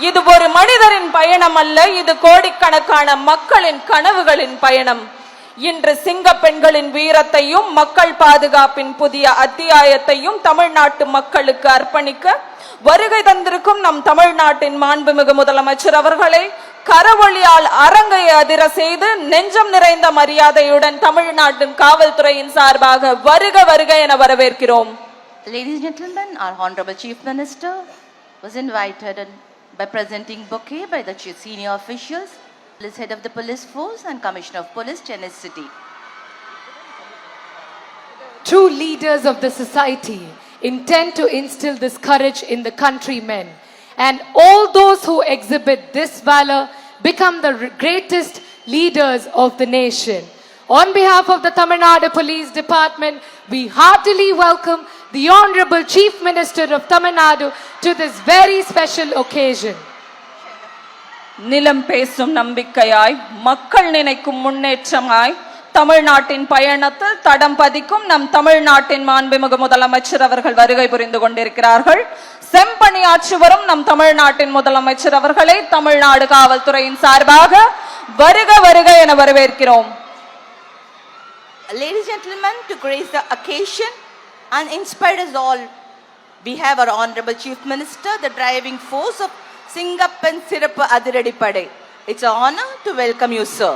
இது ஒரு மனிதரின் பயணம் அல்ல, இது கோடிக்கணக்கான மக்களின் கனவுகளின் பயணம். இன்று சிங்க பெண்களின் வீரத்தையும் மக்கள் பாதுகாப்பின் புதிய அத்தியாயத்தையும் தமிழ்நாட்டு மக்களுக்கு அர்ப்பணிக்க வருகை தந்திருக்கும் நம் தமிழ்நாட்டின் மாண்புமிகு முதலமைச்சர் அவர்களை கரவொலியால் அரங்கை அதிர செய்து நெஞ்சம் நிறைந்த மரியாதையுடன் தமிழ்நாட்டின் காவல்துறையின் சார்பாக வருக வருக என வரவேற்கிறோம். Ladies and gentlemen, our Honorable Chief Minister was invited by presenting bouquet by the senior officials, police head of the police force and commissioner of police, Chennai City. True leaders of the society intend to instill this courage in the countrymen, and all those who exhibit this valor become the greatest leaders of the nation. On behalf of the Tamil Nadu Police Department, we heartily welcome the Honorable Chief Minister of Tamil Nadu to this very special occasion. நிலம் பேசும் நம்பிக்கையாய், மக்கள் நினைக்கும் முன்னேற்றமாய், தமிழ்நாட்டின் பயணத்தில் தடம் பதிக்கும் நம் தமிழ்நாட்டின் மாண்புமிகு முதலமைச்சர் அவர்கள் வருகை புரிந்து கொண்டிருக்கிறார்கள். செம்பணியாற்றி வரும் நம் தமிழ்நாட்டின் முதலமைச்சர் அவர்களை தமிழ்நாடு காவல்துறையின் சார்பாக வருக வருக என வரவேற்கிறோம். Ladies and gentlemen, to grace the occasion and inspire us all, we have our Honorable Chief Minister, the driving force of Singappan Sirappu Adiradi Padai. It's an honor to welcome you, sir.